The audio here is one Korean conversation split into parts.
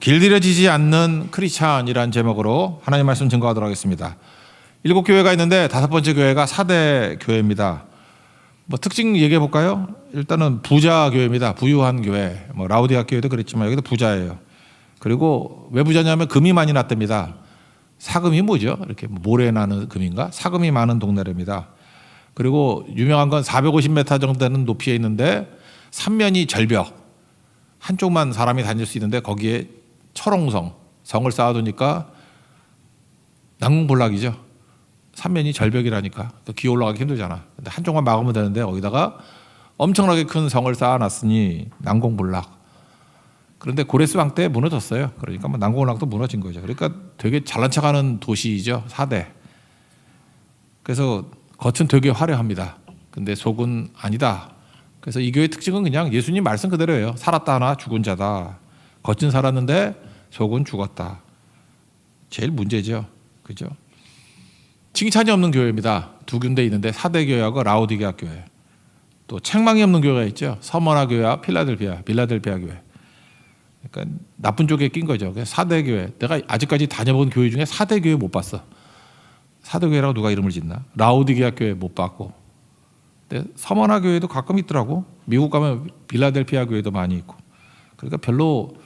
길들여지지 않는 크리스찬이라는 제목으로 하나님 말씀 증거하도록 하겠습니다. 7교회가 있는데 5번째 교회가 사대 교회입니다. 특징 얘기해 볼까요? 일단은 부자 교회입니다. 부유한 교회. 라우디아 교회도 그랬지만 여기도 부자예요. 그리고 왜 부자냐면 금이 많이 났답니다. 사금이 뭐죠? 이렇게 모래 나는 금인가? 사금이 많은 동네랍니다. 그리고 유명한 건 450m 정도 되는 높이에 있는데 3면이 절벽. 한쪽만 사람이 다닐 수 있는데 거기에 철옹성, 성을 쌓아두니까 난공불락이죠. 3면이 절벽이라니까. 기어 올라가기 힘들잖아. 근데 한쪽만 막으면 되는데 거기다가 엄청나게 큰 성을 쌓아놨으니 난공불락. 그런데 고레스 왕 때 무너졌어요. 그러니까 난공불락도 무너진 거죠. 그러니까 되게 잘난 척하는 도시이죠. 4대. 그래서 겉은 되게 화려합니다. 근데 속은 아니다. 그래서 이 교회의 특징은 그냥 예수님 말씀 그대로예요. 살았다 하나 죽은 자다. 겉은 살았는데 속은 죽었다. 제일 문제죠. 그죠? 칭찬이 없는 교회입니다. 2군데 있는데 사대 교회하고 라우디게아 교회. 또 책망이 없는 교회가 있죠. 서머나 교회와 빌라델피아 교회. 그러니까 나쁜 쪽에 낀 거죠. 사대 교회. 내가 아직까지 다녀본 교회 중에 사대 교회 못 봤어. 사대 교회라고 누가 이름을 짓나? 라우디게아 교회 못 봤고. 근데 서머나 교회도 가끔 있더라고. 미국 가면 빌라델피아 교회도 많이 있고. 그러니까 별로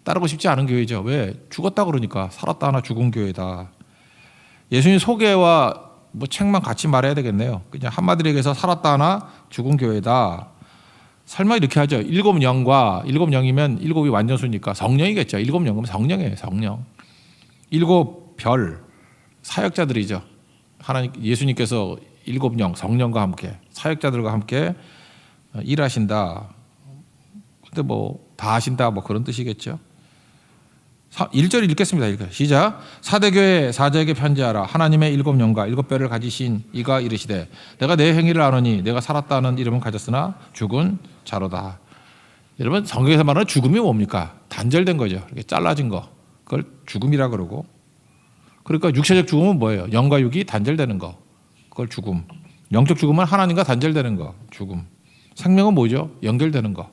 따르고 싶지 않은 교회죠. 왜? 죽었다 그러니까. 살았다 하나 죽은 교회다. 예수님 소개와 책만 같이 말해야 되겠네요. 그냥 한마디로 얘기해서 살았다 하나 죽은 교회다. 설마 이렇게 하죠. 7영과 7영이면 7이 완전수니까 성령이겠죠. 7영은 성령이에요. 성령. 7별 사역자들이죠. 하나님 예수님께서 7영 성령과 함께 사역자들과 함께 일하신다. 근데 다 하신다 그런 뜻이겠죠. 1절 읽겠습니다. 시작. 사대교회 사자에게 편지하라. 하나님의 7영과 7뼈를 가지신 이가 이르시되 내가 내 행위를 아노니 내가 살았다는 이름은 가졌으나 죽은 자로다. 여러분 성경에서 말하는 죽음이 뭡니까? 단절된 거죠. 이렇게 잘라진 거. 그걸 죽음이라 그러고. 그러니까 육체적 죽음은 뭐예요? 영과 육이 단절되는 거. 그걸 죽음. 영적 죽음은 하나님과 단절되는 거. 죽음. 생명은 뭐죠? 연결되는 거.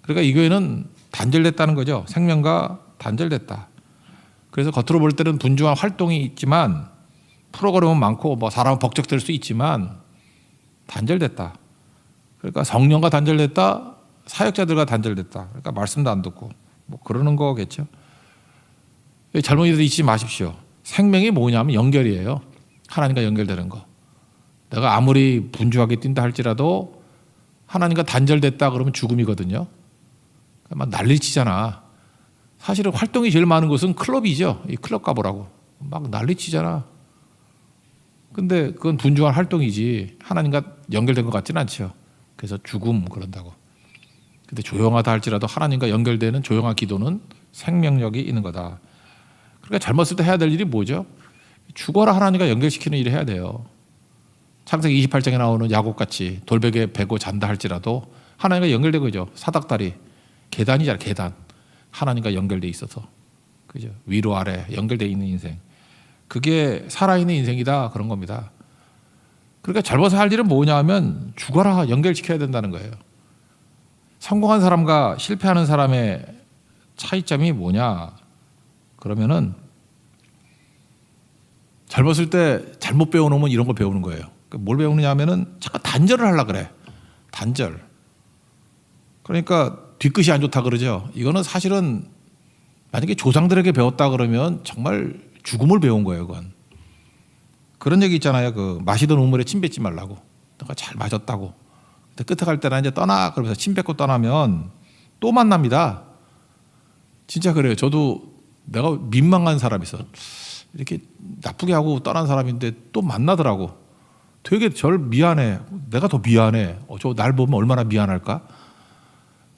그러니까 이 교회는 단절됐다는 거죠. 생명과 단절됐다. 그래서 겉으로 볼 때는 분주한 활동이 있지만 프로그램은 많고 사람은 벅적될 수 있지만 단절됐다. 그러니까 성령과 단절됐다. 사역자들과 단절됐다. 그러니까 말씀도 안 듣고 그러는 거겠죠. 잘못 잊지 마십시오. 생명이 뭐냐면 연결이에요. 하나님과 연결되는 거. 내가 아무리 분주하게 뛴다 할지라도 하나님과 단절됐다 그러면 죽음이거든요. 막 난리치잖아. 사실은 활동이 제일 많은 곳은 클럽이죠. 이 클럽 가보라고. 막 난리치잖아. 근데 그건 분주한 활동이지 하나님과 연결된 것 같지는 않죠. 그래서 죽음 그런다고. 근데 조용하다 할지라도 하나님과 연결되는 조용한 기도는 생명력이 있는 거다. 그러니까 젊었을 때 해야 될 일이 뭐죠? 죽어라 하나님과 연결시키는 일을 해야 돼요. 창세기 28장에 나오는 야곱같이 돌베개 베고 잔다 할지라도 하나님과 연결된 거죠. 사닥다리. 계단이잖아. 계단. 하나님과 연결돼 있어서. 그죠? 위로 아래 연결돼 있는 인생. 그게 살아있는 인생이다. 그런 겁니다. 그러니까 젊어서 할 일은 뭐냐 하면 죽어라 연결시켜야 된다는 거예요. 성공한 사람과 실패하는 사람의 차이점이 뭐냐? 그러면은 젊었을 때 잘못 배워놓으면 이런 거 배우는 거예요. 뭘 배우느냐 하면은 잠깐 단절을 하려고 그래. 단절. 그러니까 뒤끝이 안 좋다 그러죠. 이거는 사실은 만약에 조상들에게 배웠다 그러면 정말 죽음을 배운 거예요. 그건. 그런 얘기 있잖아요. 마시던 우물에 침 뱉지 말라고. 내가 잘 마셨다고. 근데 끝에 갈 때는 이제 떠나 그러면서 침 뱉고 떠나면 또 만납니다. 진짜 그래요. 저도 내가 민망한 사람이 있어. 이렇게 나쁘게 하고 떠난 사람인데 또 만나더라고. 되게 절 미안해. 내가 더 미안해. 저 날 보면 얼마나 미안할까?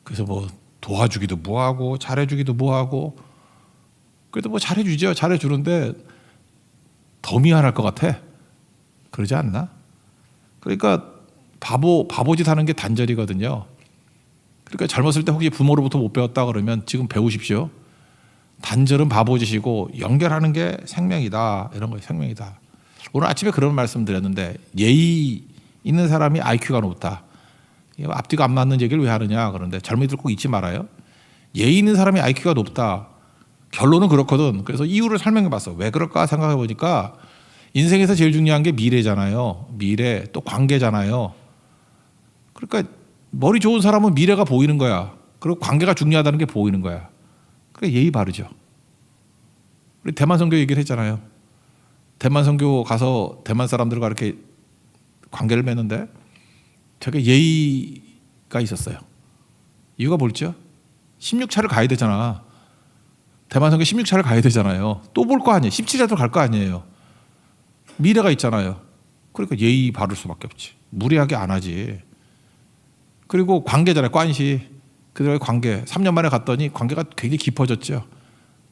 그래서 도와주기도 뭐하고 잘해주기도 뭐하고 그래도 잘해주죠. 잘해주는데 더 미안할 것 같아. 그러지 않나? 그러니까 바보짓 하는 게 단절이거든요. 그러니까 젊었을 때 혹시 부모로부터 못 배웠다 그러면 지금 배우십시오. 단절은 바보짓이고 연결하는 게 생명이다. 이런 거예요. 생명이다. 오늘 아침에 그런 말씀 드렸는데 예의 있는 사람이 IQ가 높다. 앞뒤가 안 맞는 얘기를 왜 하느냐. 그런데 젊은이들 꼭 잊지 말아요. 예의 있는 사람이 IQ가 높다. 결론은 그렇거든. 그래서 이유를 설명해 봤어. 왜 그럴까 생각해 보니까 인생에서 제일 중요한 게 미래잖아요. 미래 또 관계잖아요. 그러니까 머리 좋은 사람은 미래가 보이는 거야. 그리고 관계가 중요하다는 게 보이는 거야. 그러니까 예의 바르죠. 우리 대만 선교 얘기를 했잖아요. 대만 선교 가서 대만 사람들과 이렇게 관계를 맺는데 되게 예의가 있었어요. 이유가 뭘죠? 16차를 가야 되잖아. 대만 선교 16차를 가야 되잖아요. 또 볼 거 아니에요. 17차도 갈 거 아니에요. 미래가 있잖아요. 그러니까 예의 바를 수밖에 없지. 무리하게 안 하지. 그리고 관계잖아요. 관시. 그들의 관계. 3년 만에 갔더니 관계가 굉장히 깊어졌죠.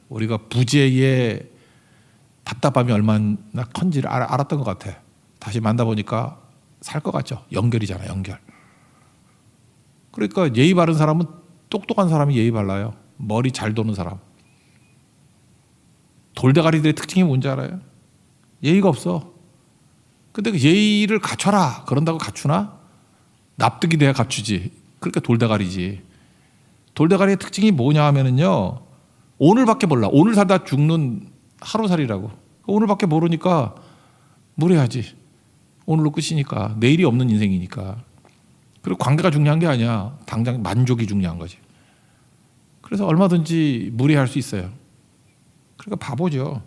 우리가 부재의 답답함이 얼마나 큰지를 알았던 것 같아. 다시 만나보니까 살 것 같죠. 연결이잖아요. 연결. 그러니까 예의 바른 사람은 똑똑한 사람이 예의 발라요. 머리 잘 도는 사람. 돌대가리들의 특징이 뭔지 알아요? 예의가 없어. 근데 그 예의를 갖춰라. 그런다고 갖추나? 납득이 돼야 갖추지. 그러니까 돌대가리지. 돌대가리의 특징이 뭐냐 하면은요. 오늘밖에 몰라. 오늘 살다 죽는 하루살이라고. 오늘밖에 모르니까 무례하지. 오늘로 끝이니까. 내일이 없는 인생이니까. 그리고 관계가 중요한 게 아니야. 당장 만족이 중요한 거지. 그래서 얼마든지 무례할 수 있어요. 그러니까 바보죠.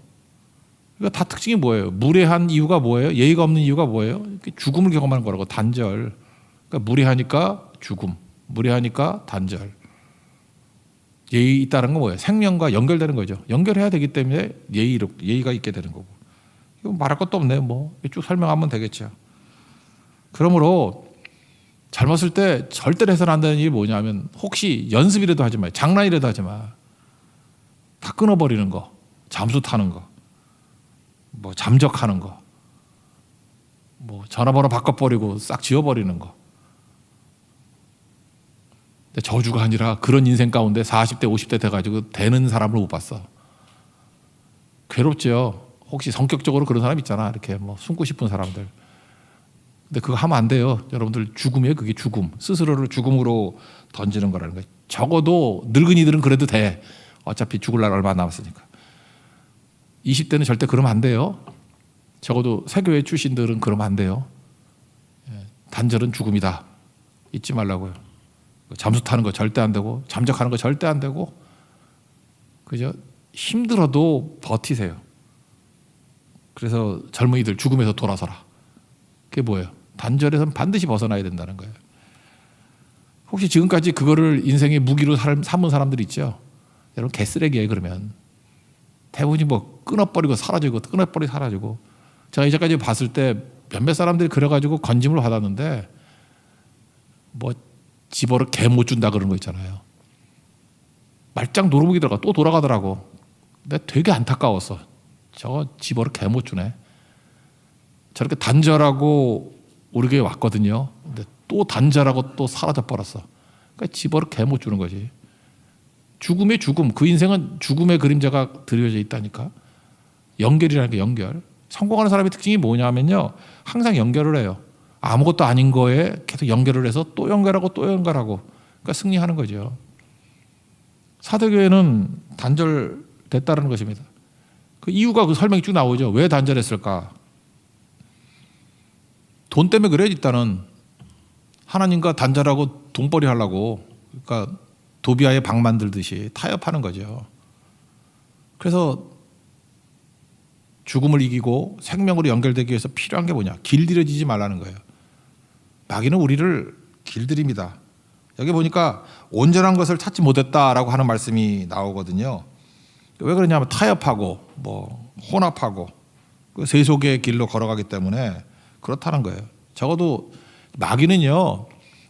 그러니까 다 특징이 뭐예요? 무례한 이유가 뭐예요? 예의가 없는 이유가 뭐예요? 죽음을 경험하는 거라고. 단절. 그러니까 무례하니까 죽음. 무례하니까 단절. 예의 있다는 건 뭐예요? 생명과 연결되는 거죠. 연결해야 되기 때문에 예의가 있게 되는 거고. 이거 말할 것도 없네요. 뭐 쭉 설명하면 되겠죠. 그러므로 젊었을 때 절대로 해서는 안 되는 일이 뭐냐면 혹시 연습이라도 하지 마. 장난이라도 하지 마. 다 끊어버리는 거. 잠수 타는 거. 뭐 잠적하는 거. 뭐 전화번호 바꿔버리고 싹 지워버리는 거. 근데 저주가 아니라 그런 인생 가운데 40대 50대 돼가지고 되는 사람을 못 봤어. 괴롭죠. 혹시 성격적으로 그런 사람 있잖아. 이렇게 뭐 숨고 싶은 사람들. 근데 그거 하면 안 돼요. 여러분들 죽음이에요. 그게 죽음. 스스로를 죽음으로 던지는 거라는 거예요. 적어도 늙은이들은 그래도 돼. 어차피 죽을 날 얼마 남았으니까. 20대는 절대 그러면 안 돼요. 적어도 세교회 출신들은 그러면 안 돼요. 단절은 죽음이다. 잊지 말라고요. 잠수 타는 거 절대 안 되고 잠적하는 거 절대 안 되고 그죠? 힘들어도 버티세요. 그래서 젊은이들 죽음에서 돌아서라. 그게 뭐예요? 단절에서는 반드시 벗어나야 된다는 거예요. 혹시 지금까지 그거를 인생의 무기로 삼은 사람들 있죠? 여러분 개쓰레기예요. 그러면 대부분이 뭐 끊어버리고 사라지고 끊어버리고 사라지고 제가 이제까지 봤을 때 몇몇 사람들이 그래가지고 건짐을 받았는데 뭐 집어를 개 못 준다 그런 거 있잖아요. 말짱 노루묵이 들어가 또 돌아가더라고. 근데 되게 안타까웠어. 저거 집어를 개 못 주네. 저렇게 단절하고 우리 교회 왔거든요. 근데 또 단절하고 또 사라져 버렸어. 그러니까 집어를 개 못 주는 거지. 죽음의 죽음. 그 인생은 죽음의 그림자가 드려져 있다니까. 연결이라는 게 연결. 성공하는 사람의 특징이 뭐냐면요. 항상 연결을 해요. 아무것도 아닌 거에 계속 연결을 해서 또 연결하고 또 연결하고. 그러니까 승리하는 거죠. 사대교회는 단절됐다는 것입니다. 그 이유가 그 설명이 쭉 나오죠. 왜 단절했을까? 돈 때문에 그래요. 일단은 하나님과 단절하고 돈벌이 하려고. 그러니까 도비아의 방 만들듯이 타협하는 거죠. 그래서 죽음을 이기고 생명으로 연결되기 위해서 필요한 게 뭐냐? 길들여지지 말라는 거예요. 마귀는 우리를 길들입니다. 여기 보니까 온전한 것을 찾지 못했다라고 하는 말씀이 나오거든요. 왜 그러냐면 타협하고 뭐 혼합하고 그 세속의 길로 걸어가기 때문에 그렇다는 거예요. 적어도 마귀는요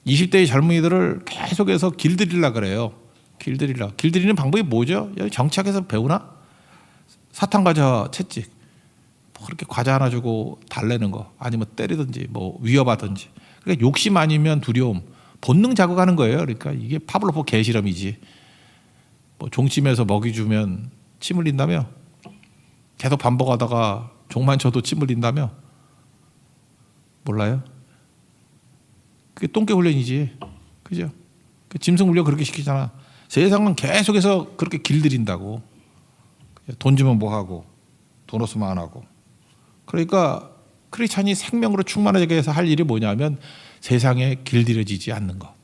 20대의 젊은이들을 계속해서 길들이려 그래요. 길들이는 방법이 뭐죠? 정치학에서 배우나? 사탕 과자 채찍. 뭐 그렇게 과자 하나 주고 달래는 거 아니면 때리든지 뭐 위협하든지. 그러니까 욕심 아니면 두려움, 본능 자극하는 거예요. 그러니까 이게 파블로프 개실험이지. 뭐 종침에서 먹이 주면 침 흘린다며? 계속 반복하다가 종만 쳐도 침 흘린다며? 몰라요? 그게 똥개 훈련이지. 그죠? 그 짐승 훈련 그렇게 시키잖아. 세상은 계속해서 그렇게 길들인다고. 돈 주면 뭐 하고 돈 없으면 안 하고. 그러니까 크리스찬이 생명으로 충만하게 해서 할 일이 뭐냐면 세상에 길들여지지 않는 것.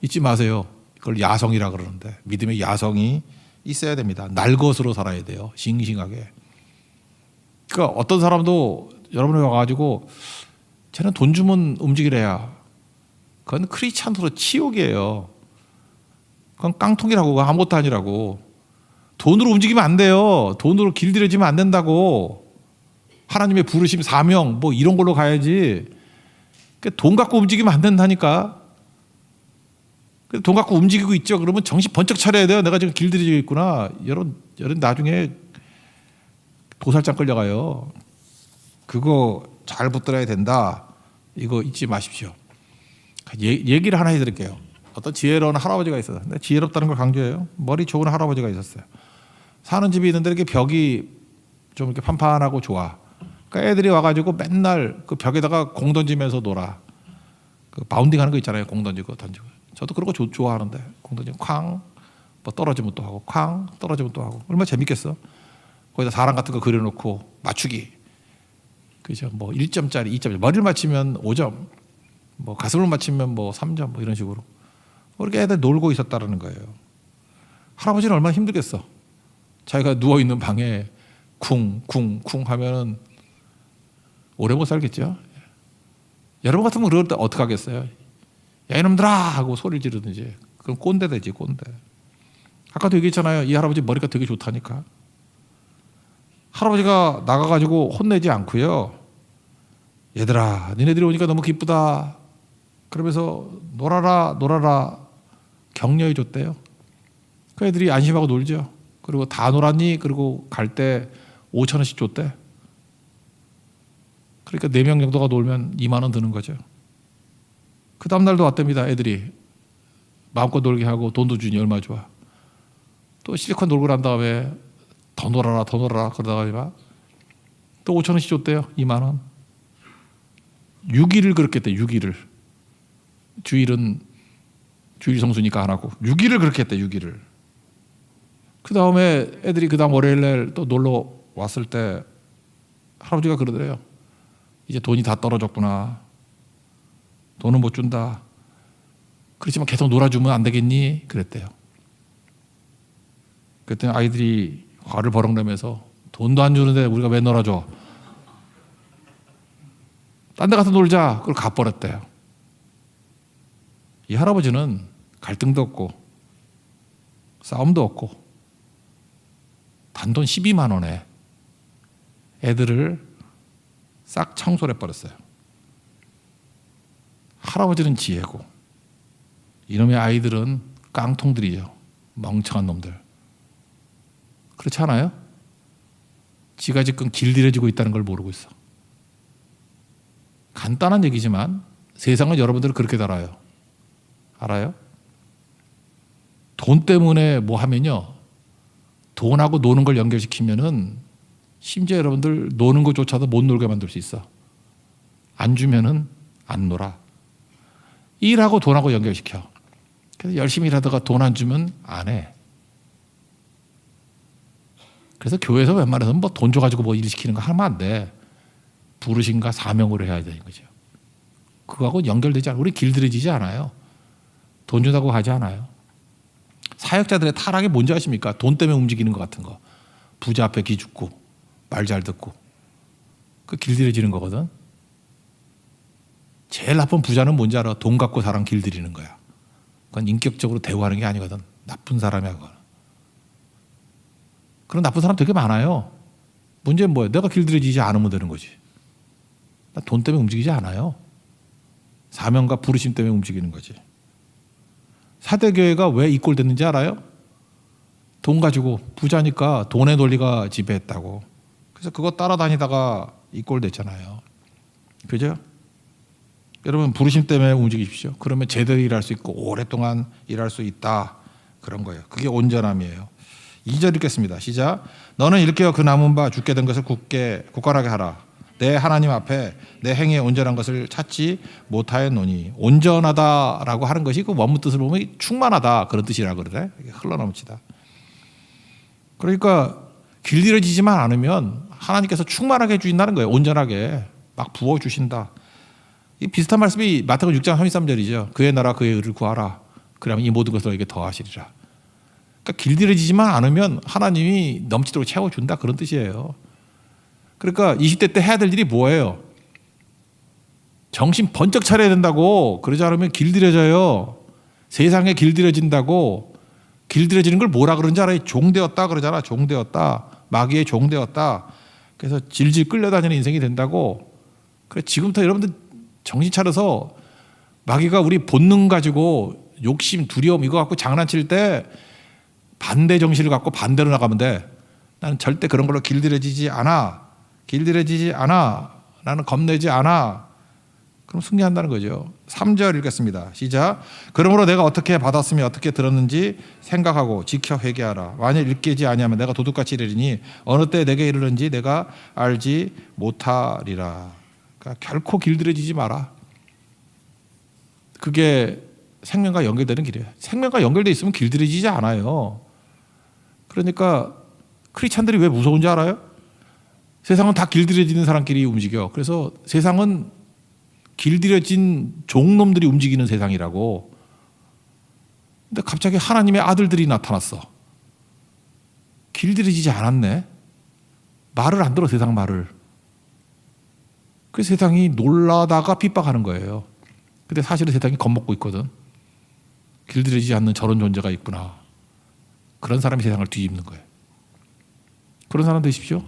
잊지 마세요. 그걸 야성이라 그러는데 믿음의 야성이 있어야 됩니다. 날 것으로 살아야 돼요. 싱싱하게. 그러니까 어떤 사람도 여러분이 와가지고 쟤는 돈 주면 움직이래야. 그건 크리스찬으로 치욕이에요. 그건 깡통이라고. 그건 아무것도 아니라고. 돈으로 움직이면 안 돼요. 돈으로 길들여지면 안 된다고. 하나님의 부르심, 사명 뭐 이런 걸로 가야지. 그러니까 돈 갖고 움직이면 안 된다니까. 돈 갖고 움직이고 있죠. 그러면 정신 번쩍 차려야 돼요. 내가 지금 길들여지고 있구나. 여러분 나중에 도살장 끌려가요. 그거 잘 붙들어야 된다. 이거 잊지 마십시오. 얘기를 하나 해드릴게요. 어떤 지혜로운 할아버지가 있어요. 근데 지혜롭다는 걸 강조해요. 머리 좋은 할아버지가 있었어요. 사는 집이 있는데 이렇게 벽이 좀 이렇게 판판하고 좋아. 그러니까 애들이 와가지고 맨날 그 벽에다가 공 던지면서 놀아. 그 바운딩 하는 거 있잖아요. 공 던지고 던지고. 저도 그런 거 좋아하는데 공 던지고 쾅, 뭐 떨어지면 또 하고 쾅, 떨어지면 또 하고. 얼마나 재밌겠어. 거기다 사람 같은 거 그려놓고 맞추기. 그죠? 뭐 1점짜리, 2점짜리. 머리를 맞추면 5점, 뭐 가슴을 맞추면 뭐 3점, 뭐 이런 식으로. 그렇게 애들 놀고 있었다라는 거예요. 할아버지는 얼마나 힘들겠어. 자기가 누워 있는 방에 쿵쿵쿵 하면은 오래 못 살겠죠. 여러분 같으면 그럴 때 어떻게 하겠어요? 야 이놈들아 하고 소리를 지르든지. 그럼 꼰대 되지 꼰대. 아까도 얘기했잖아요. 이 할아버지 머리가 되게 좋다니까. 할아버지가 나가가지고 혼내지 않고요. 얘들아 니네들이 오니까 너무 기쁘다. 그러면서 놀아라 격려해 줬대요. 그 애들이 안심하고 놀죠. 그리고 다 놀았니? 그리고 갈 때 5,000원씩 줬대. 그러니까 4명 정도가 놀면 2만 원 드는 거죠. 그 다음 날도 왔답니다. 애들이 마음껏 놀게 하고 돈도 주니 얼마나 좋아. 또 실컷 놀고 난 다음에 더 놀아라 그러다가 또 5,000원씩 줬대요. 2만 원. 6일을 그렇게 했대. 6일을. 주일 성수니까 안 하고 6일을 그렇게 했대. 6일을. 그 다음에 애들이 그 다음 월요일날 또 놀러 왔을 때 할아버지가 그러더래요. 이제 돈이 다 떨어졌구나. 돈은 못 준다. 그렇지만 계속 놀아주면 안 되겠니? 그랬대요. 그랬더니 아이들이 화를 버럭내면서 돈도 안 주는데 우리가 왜 놀아줘? 딴 데 가서 놀자. 그걸 갚아버렸대요. 이 할아버지는 갈등도 없고 싸움도 없고 단돈 12만 원에 애들을 싹 청소를 해버렸어요. 할아버지는 지혜고 이놈의 아이들은 깡통들이죠. 멍청한 놈들. 그렇지 않아요? 지가 지금 길들여지고 있다는 걸 모르고 있어. 간단한 얘기지만 세상은 여러분들을 그렇게 달아요. 알아요? 돈 때문에 뭐 하면요. 돈하고 노는 걸 연결시키면은 심지어 여러분들 노는 것조차도 못 놀게 만들 수 있어. 안 주면은 안 놀아. 일하고 돈하고 연결시켜. 그래서 열심히 일하다가 돈 안 주면 안 해. 그래서 교회에서 웬만해서는 뭐 돈 줘가지고 뭐 일 시키는 거 하면 안 돼. 부르심과 사명으로 해야 되는 거죠. 그거하고 연결되지 않아요. 우리 길들여지지 않아요. 돈 준다고 하지 않아요. 사역자들의 타락이 뭔지 아십니까? 돈 때문에 움직이는 것 같은 거. 부자 앞에 기죽고 말 잘 듣고 그 길들여지는 거거든. 제일 나쁜 부자는 뭔지 알아? 돈 갖고 사람 길들이는 거야. 그건 인격적으로 대우하는 게 아니거든. 나쁜 사람이야 그건. 그런 나쁜 사람 되게 많아요. 문제는 뭐예요? 내가 길들여지지 않으면 되는 거지. 나 돈 때문에 움직이지 않아요. 사명과 부르심 때문에 움직이는 거지. 사대교회가 왜 이 꼴 됐는지 알아요? 돈 가지고 부자니까 돈의 논리가 지배했다고. 그래서 그거 따라다니다가 이 꼴 됐잖아요. 그죠? 여러분 부르심 때문에 움직이십시오. 그러면 제대로 일할 수 있고 오랫동안 일할 수 있다. 그런 거예요. 그게 온전함이에요. 2절 읽겠습니다. 시작. 너는 일깨어 그 남은 바 죽게 된 것을 굳건하게 하라. 내 하나님 앞에 내 행위에 온전한 것을 찾지 못하였노니. 온전하다라고 하는 것이 그 원문 뜻을 보면 충만하다 그런 뜻이라 그러네. 흘러넘치다. 그러니까 길들여지지만 않으면 하나님께서 충만하게 해주신다는 거예요. 온전하게 막 부어주신다. 이 비슷한 말씀이 마태복음 6장 33절이죠. 그의 나라 그의 의를 구하라. 그러면 이 모든 것을 너에게 더하시리라. 그러니까 길들여지지만 않으면 하나님이 넘치도록 채워준다 그런 뜻이에요. 그러니까 20대 때 해야 될 일이 뭐예요? 정신 번쩍 차려야 된다고. 그러지 않으면 길들여져요. 세상에 길들여진다고. 길들여지는 걸 뭐라 그러는지 알아요? 종되었다 그러잖아. 종되었다. 마귀의 종되었다. 그래서 질질 끌려다니는 인생이 된다고. 그래 지금부터 여러분들 정신 차려서 마귀가 우리 본능 가지고 욕심, 두려움 이거 갖고 장난칠 때 반대 정신을 갖고 반대로 나가면 돼. 나는 절대 그런 걸로 길들여지지 않아. 길들여지지 않아. 나는 겁내지 않아. 그럼 승리한다는 거죠. 3절 읽겠습니다. 시작. 그러므로 내가 어떻게 받았으며 어떻게 들었는지 생각하고 지켜 회개하라. 만일 읽지 아니하면 내가 도둑같이 이르리니 어느 때 내게 이르는지 내가 알지 못하리라. 그러니까 결코 길들여지지 마라. 그게 생명과 연결되는 길이에요. 생명과 연결돼 있으면 길들여지지 않아요. 그러니까 크리스찬들이 왜 무서운지 알아요? 세상은 다 길들여지는 사람끼리 움직여. 그래서 세상은 길들여진 종놈들이 움직이는 세상이라고. 근데 갑자기 하나님의 아들들이 나타났어. 길들여지지 않았네. 말을 안 들어, 세상 말을. 그 세상이 놀라다가 핍박하는 거예요. 근데 사실은 세상이 겁먹고 있거든. 길들여지지 않는 저런 존재가 있구나. 그런 사람이 세상을 뒤집는 거예요. 그런 사람 되십시오.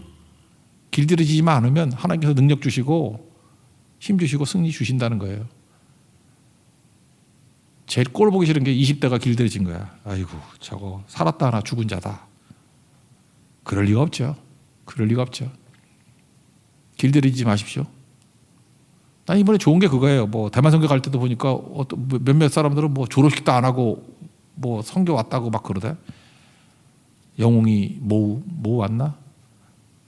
길들여지지만 않으면 하나님께서 능력 주시고 힘 주시고 승리 주신다는 거예요. 제일 꼴 보기 싫은 게 20대가 길들여진 거야. 아이고 저거 살았다 하나 죽은 자다. 그럴 리가 없죠. 그럴 리가 없죠. 길들여지지 마십시오. 난 이번에 좋은 게 그거예요. 뭐 대만 선교 갈 때도 보니까 어떤 몇몇 사람들은 뭐 졸업식도 안 하고 뭐 선교 왔다고 막 그러대. 영웅이 모우 왔나?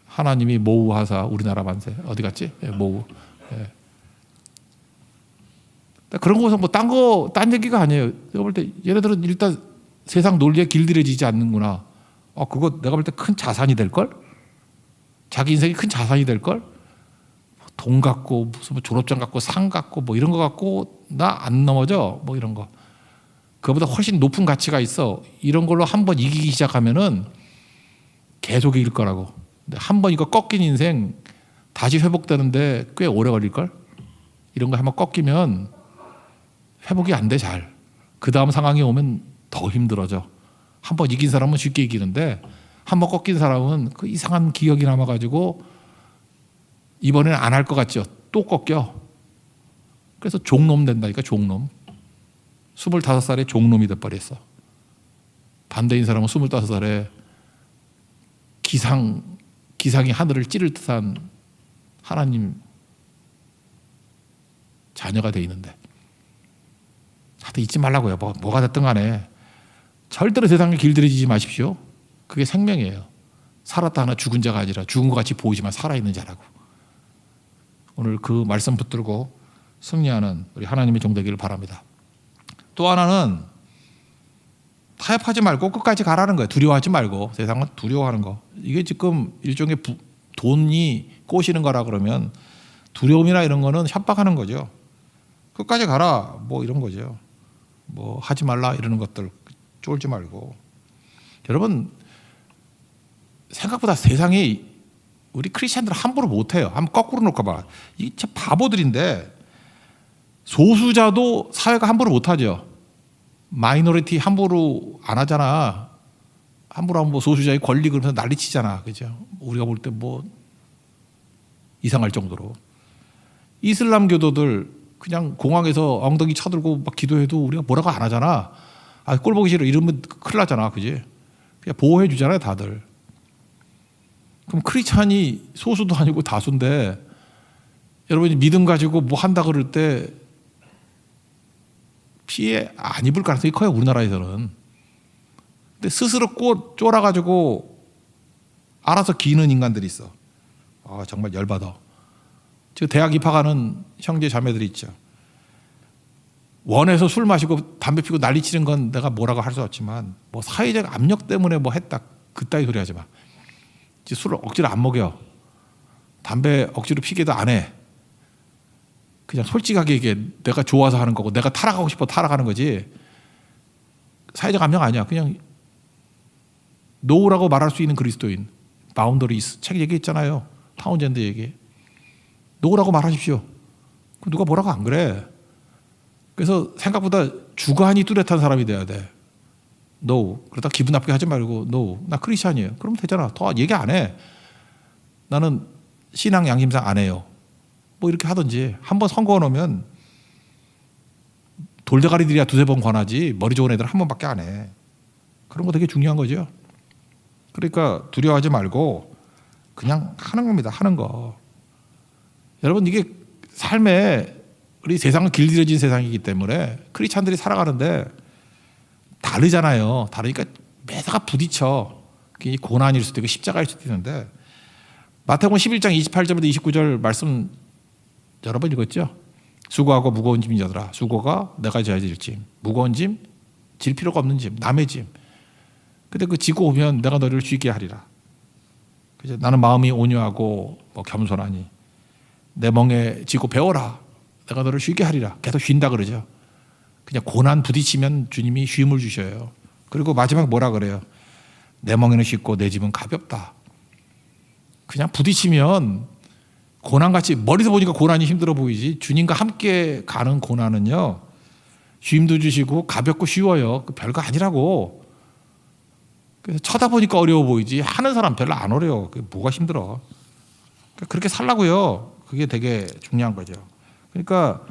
하나님이 모우하사 우리나라 만세. 어디 갔지? 예, 모우. 예. 그런 것은 뭐 딴 얘기가 아니에요. 내가 볼 때 얘네들은 일단 세상 논리에 길들여지지 않는구나. 그거 내가 볼 때 큰 자산이 될 걸? 자기 인생이 큰 자산이 될 걸? 돈 갖고 무슨 뭐 졸업장 갖고 상 갖고 뭐 이런 거 갖고 나 안 넘어져. 뭐 이런 거. 그거보다 훨씬 높은 가치가 있어. 이런 걸로 한번 이기기 시작하면은 계속 이길 거라고. 근데 한번 이거 꺾인 인생 다시 회복되는데 꽤 오래 걸릴 걸? 이런 거 한번 꺾이면 회복이 안 돼 잘. 그 다음 상황이 오면 더 힘들어져. 한번 이긴 사람은 쉽게 이기는데 한번 꺾인 사람은 그 이상한 기억이 남아가지고 이번에는 안 할 것 같죠. 또 꺾여. 그래서 종놈 된다니까. 종놈. 25살에 종놈이 돼버렸어. 반대인 사람은 25살에 기상이 하늘을 찌를 듯한 하나님 자녀가 돼 있는데 하여튼 잊지 말라고요. 뭐가 됐든 간에 절대로 세상에 길들여지지 마십시오. 그게 생명이에요. 살았다 하나 죽은 자가 아니라 죽은 것 같이 보이지만 살아있는 자라고. 오늘 그 말씀 붙들고 승리하는 우리 하나님의 종 되기를 바랍니다. 또 하나는 타협하지 말고 끝까지 가라는 거예요. 두려워하지 말고. 세상은 두려워하는 거. 이게 지금 일종의 돈이 꼬시는 거라 그러면 두려움이나 이런 거는 협박하는 거죠. 끝까지 가라 뭐 이런 거죠. 뭐 하지 말라 이러는 것들 쫄지 말고. 여러분 생각보다 세상이 우리 크리스찬들 함부로 못해요. 한번 거꾸로 놓고 봐. 이게 참 바보들인데 소수자도 사회가 함부로 못하죠. 마이너리티 함부로 안 하잖아. 함부로 하면 뭐 소수자의 권리 그러면서 난리치잖아. 그죠? 우리가 볼 때 뭐 이상할 정도로. 이슬람교도들 그냥 공항에서 엉덩이 쳐들고 막 기도해도 우리가 뭐라고 안 하잖아. 꼴 보기 싫어. 이러면 큰일 나잖아. 그지? 그냥 보호해 주잖아요. 다들. 그럼 크리스찬이 소수도 아니고 다수인데 여러분이 믿음 가지고 뭐 한다 그럴 때 피해 안 입을 가능성이 커요. 우리나라에서는. 근데 스스로 쫄아가지고 알아서 기는 인간들이 있어. 정말 열받아. 저 대학 입학하는 형제 자매들이 있죠. 원해서 술 마시고 담배 피고 난리 치는 건 내가 뭐라고 할 수 없지만 뭐 사회적 압력 때문에 뭐 했다 그따위 소리 하지 마. 술을 억지로 안 먹여. 담배 억지로 피게도 안 해. 그냥 솔직하게 이게 내가 좋아서 하는 거고 내가 타락하고 싶어 타락하는 거지. 사회적 압력 아니야. 그냥 노라고 말할 수 있는 그리스도인. 바운더리스 책 얘기했잖아요. 타운젠드 얘기. 노라고 말하십시오. 누가 뭐라고 안 그래. 그래서 생각보다 주관이 뚜렷한 사람이 돼야 돼. No. 그러다 기분 나쁘게 하지 말고 No. 나 크리스찬이에요. 그러면 되잖아. 더 얘기 안 해. 나는 신앙 양심상 안 해요. 뭐 이렇게 하든지 한번 선거 놓으면 돌대가리들이야 두세 번 권하지 머리 좋은 애들은 한 번밖에 안 해. 그런 거 되게 중요한 거죠. 그러니까 두려워하지 말고 그냥 하는 겁니다. 하는 거. 여러분 이게 삶에 우리 세상은 길들여진 세상이기 때문에 크리스찬들이 살아가는데 다르잖아요. 다르니까 매사가 부딪혀. 그게 고난일 수도 있고 십자가일 수도 있는데 마태복음 11장 28절부터 29절 말씀 여러 번 읽었죠. 수고하고 무거운 짐이 자들아 수고가 내가 져야 될 짐 무거운 짐 질 필요가 없는 짐 남의 짐 근데 그 지고 오면 내가 너를 쉬게 하리라. 그죠? 나는 마음이 온유하고 뭐 겸손하니 내 멍에 지고 배워라. 내가 너를 쉬게 하리라. 계속 쉰다 그러죠. 그냥 고난 부딪히면 주님이 쉼을 주셔요. 그리고 마지막 뭐라 그래요? 내 멍에는 쉽고 내 짐은 가볍다. 그냥 부딪히면 고난같이 머리서 보니까 고난이 힘들어 보이지 주님과 함께 가는 고난은요 쉼도 주시고 가볍고 쉬워요. 별거 아니라고. 그래서 쳐다보니까 어려워 보이지 하는 사람 별로 안 어려워. 그게 뭐가 힘들어. 그렇게 살라고요. 그게 되게 중요한 거죠. 그러니까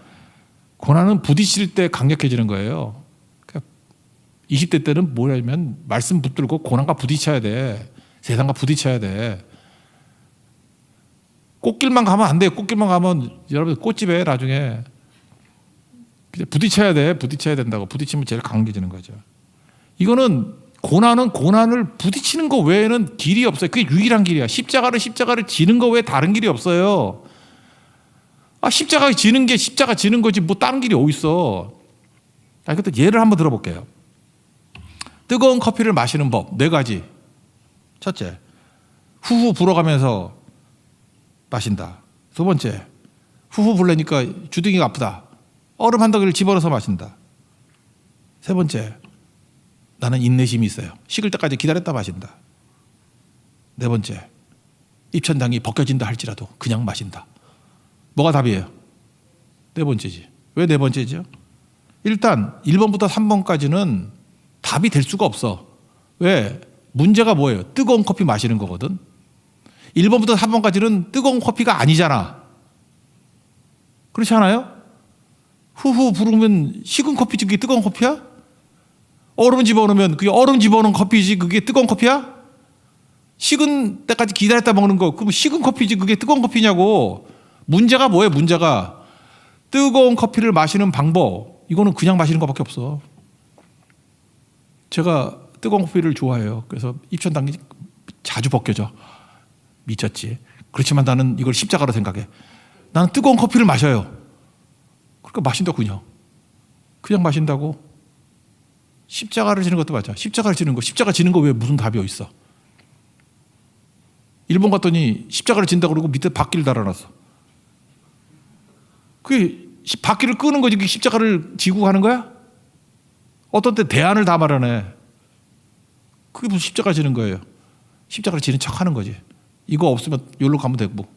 고난은 부딪힐 때 강력해지는 거예요. 그러니까 20대 때는 뭐냐면 말씀 붙들고 고난과 부딪혀야 돼. 세상과 부딪혀야 돼. 꽃길만 가면 안 돼요. 꽃길만 가면 여러분 꽃집에 나중에 부딪혀야 돼. 부딪혀야 된다고. 부딪히면 제일 강해지는 거죠. 이거는 고난은 고난을 부딪히는 거 외에는 길이 없어요. 그게 유일한 길이야. 십자가를 지는 거 외에 다른 길이 없어요. 십자가 지는 게 십자가 지는 거지 뭐 다른 길이 어디 있어. 이것도 예를 한번 들어볼게요. 뜨거운 커피를 마시는 법 4가지. 첫째, 후후 불어가면서 마신다. 두 번째, 후후 불려니까 주둥이가 아프다. 얼음 한 덩이를 집어넣어서 마신다. 세 번째, 나는 인내심이 있어요. 식을 때까지 기다렸다 마신다. 네 번째, 입천장이 벗겨진다 할지라도 그냥 마신다. 뭐가 답이에요? 네 번째지. 왜 네 번째죠? 일단 1번부터 3번까지는 답이 될 수가 없어. 왜? 문제가 뭐예요? 뜨거운 커피 마시는 거거든. 1번부터 3번까지는 뜨거운 커피가 아니잖아. 그렇지 않아요? 후후 부르면 식은 커피지 그게 뜨거운 커피야? 얼음 집어넣으면 그게 얼음 집어넣은 커피지 그게 뜨거운 커피야? 식은 때까지 기다렸다 먹는 거 그럼 식은 커피지 그게 뜨거운 커피냐고. 문제가 뭐예요? 문제가 뜨거운 커피를 마시는 방법 이거는 그냥 마시는 것밖에 없어. 제가 뜨거운 커피를 좋아해요. 그래서 입천장이 자주 벗겨져. 미쳤지. 그렇지만 나는 이걸 십자가로 생각해. 나는 뜨거운 커피를 마셔요. 그러니까 마신다군요. 그냥 마신다고. 십자가를 지는 것도 맞아. 십자가를 지는 거. 십자가 지는 거 왜 무슨 답이 어딨어. 일본 갔더니 십자가를 진다고 그러고 밑에 바퀴를 달아놨어. 그게 바퀴를 끄는 거지. 십자가를 지고 가는 거야? 어떤 때 대안을 다 마련해. 그게 무슨 십자가 지는 거예요. 십자가를 지는 척 하는 거지. 이거 없으면 여기로 가면 되고.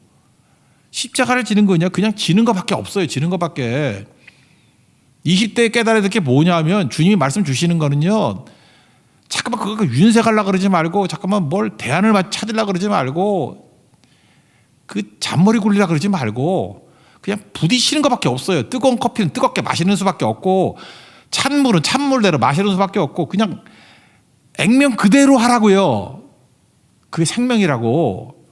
십자가를 지는 거냐? 그냥 지는 것밖에 없어요. 지는 것밖에. 20대에 깨달아야 될 게 뭐냐면 주님이 말씀 주시는 거는요. 잠깐만 그거 윤색하려고 그러지 말고 잠깐만 뭘 대안을 찾으려고 그러지 말고 그 잔머리 굴리려고 그러지 말고 그냥 부딪히는 것밖에 없어요. 뜨거운 커피는 뜨겁게 마시는 수밖에 없고 찬물은 찬물대로 마시는 수밖에 없고 그냥 액면 그대로 하라고요. 그게 생명이라고.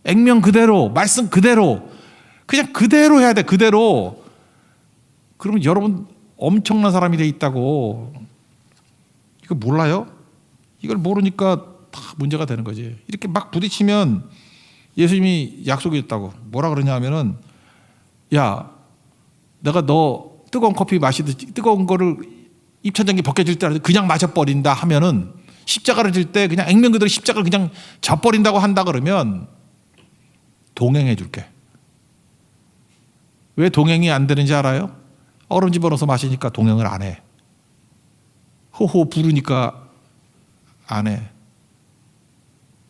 액면 그대로 말씀 그대로 그냥 그대로 해야 돼. 그대로. 그러면 여러분 엄청난 사람이 돼 있다고. 이거 몰라요? 이걸 모르니까 다 문제가 되는 거지. 이렇게 막 부딪히면 예수님이 약속이 있다고. 뭐라 그러냐 하면은 야, 내가 너 뜨거운 커피 마시듯이 뜨거운 거를 입천장이 벗겨질 때 그냥 마셔버린다 하면은 십자가를 질 때 그냥 액면 그대로 십자가를 그냥 져버린다고 한다 그러면 동행해 줄게. 왜 동행이 안 되는지 알아요? 얼음 집어넣어서 마시니까 동행을 안 해. 호호 부르니까 안 해.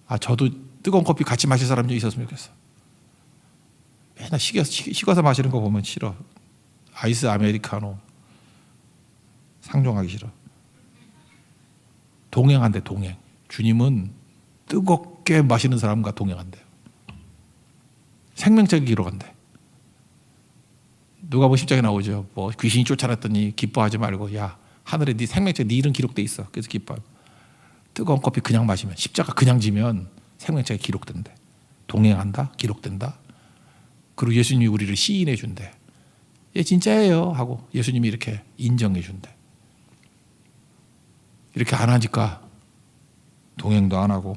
아, 저도 뜨거운 커피 같이 마실 사람 좀 있었으면 좋겠어. 맨날 식어서 마시는 거 보면 싫어. 아이스 아메리카노 상종하기 싫어. 동행한대, 동행. 주님은 뜨겁게 마시는 사람과 동행한대요. 생명책을 기록한대. 누가 뭐 십장에 나오죠. 뭐 귀신이 쫓아냈더니 기뻐하지 말고 야, 하늘에 네 생명책 네 이름 기록돼 있어. 그래서 기뻐. 뜨거운 커피 그냥 마시면 십자가 그냥 지면 생명책에 기록된대. 동행한다, 기록된다. 그리고 예수님이 우리를 시인해 준대. 예, 진짜예요 하고 예수님이 이렇게 인정해 준대. 이렇게 안 하니까 동행도 안 하고,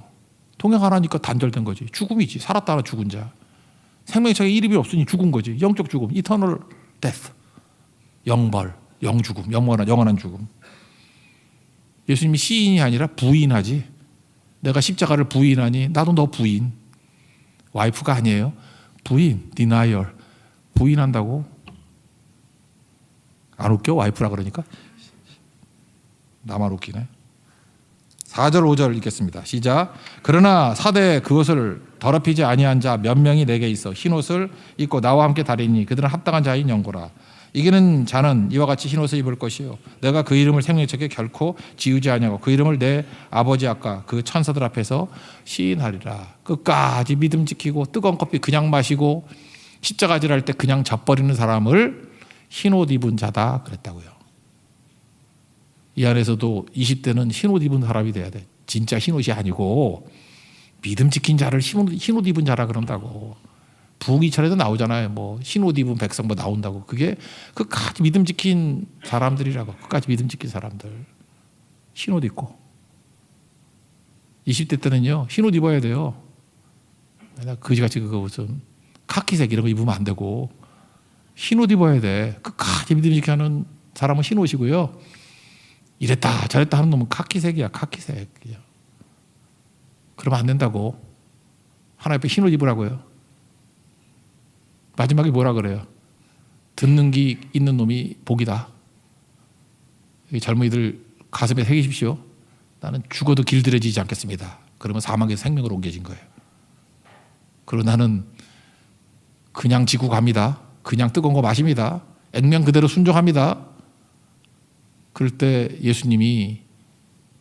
동행 안 하니까 단절된 거지. 죽음이지. 살았다 하나 죽은 자. 생명책에 이름이 없으니 죽은 거지. 영적 죽음, 이터널 데스. 영벌, 영죽음, 영원한 죽음. 예수님이 시인이 아니라 부인하지. 내가 십자가를 부인하니 나도 너 부인. 와이프가 아니에요. 부인, 디나이얼. 부인한다고. 안 웃겨? 와이프라 그러니까. 나만 웃기네. 4절 5절 읽겠습니다. 시작. 그러나 사대에 그것을 더럽히지 아니한 자 몇 명이 내게 있어 흰옷을 입고 나와 함께 다니니 그들은 합당한 자인 영고라. 이기는 자는 이와 같이 흰옷을 입을 것이요 내가 그 이름을 생명책에 결코 지우지 아니하고 그 이름을 내 아버지 아까 그 천사들 앞에서 시인하리라. 끝까지 믿음 지키고 뜨거운 커피 그냥 마시고 십자가질 할 때 그냥 져버리는 사람을 흰옷 입은 자다 그랬다고요. 이 안에서도 20대는 흰옷 입은 사람이 돼야 돼. 진짜 흰옷이 아니고 믿음 지킨 자를 흰옷 입은 자라 그런다고. 부흥이천에도 나오잖아요. 뭐 흰옷 입은 백성 뭐 나온다고. 그게 끝까지 믿음 지킨 사람들이라고. 끝까지 믿음 지킨 사람들. 흰옷 입고. 20대 때는요. 흰옷 입어야 돼요. 그지같이 그거 무슨 카키색 이런 거 입으면 안 되고 흰옷 입어야 돼. 끝까지 믿음 지키는 하는 사람은 흰옷이고요. 이랬다 저랬다 하는 놈은 카키색이야. 카키색. 그러면 안 된다고. 하나 옆에 흰옷 입으라고요. 마지막에 뭐라 그래요? 듣는 귀 있는 놈이 복이다. 젊은이들 가슴에 새기십시오. 나는 죽어도 길들여지지 않겠습니다. 그러면 사망에서 생명으로 옮겨진 거예요. 그리고 나는 그냥 지고 갑니다. 그냥 뜨거운 거 마십니다. 액면 그대로 순종합니다. 그럴 때 예수님이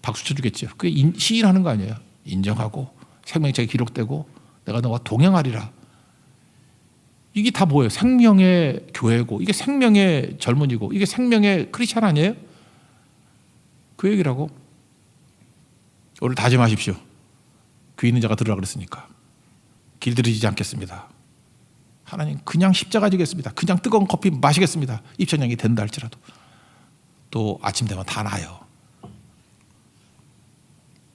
박수 쳐주겠죠. 그게 시인하는 거 아니에요. 인정하고 생명책에 기록되고 내가 너와 동행하리라. 이게 다 뭐예요? 생명의 교회고 이게 생명의 젊은이고 이게 생명의 크리스찬 아니에요? 그 얘기라고. 오늘 다짐하십시오. 귀 있는 자가 들으라 그랬으니까. 길들이지 않겠습니다. 하나님 그냥 십자가 지겠습니다. 그냥 뜨거운 커피 마시겠습니다. 입천장이 된다 할지라도. 또 아침 되면 다 나요.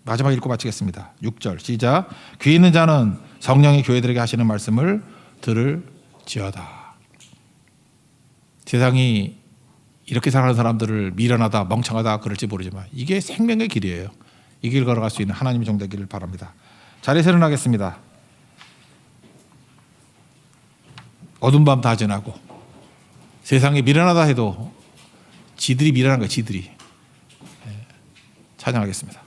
마지막 읽고 마치겠습니다. 6절 시작. 귀 있는 자는 성령이 교회들에게 하시는 말씀을 들을지어다. 세상이 이렇게 살아가는 사람들을 미련하다 멍청하다 그럴지 모르지만 이게 생명의 길이에요. 이 길 걸어갈 수 있는 하나님의 종 되기를 바랍니다. 자리에서 일어나겠습니다. 어두운 밤 다 지나고 세상이 미련하다 해도 지들이 미련한 거예요. 지들이. 찬양하겠습니다.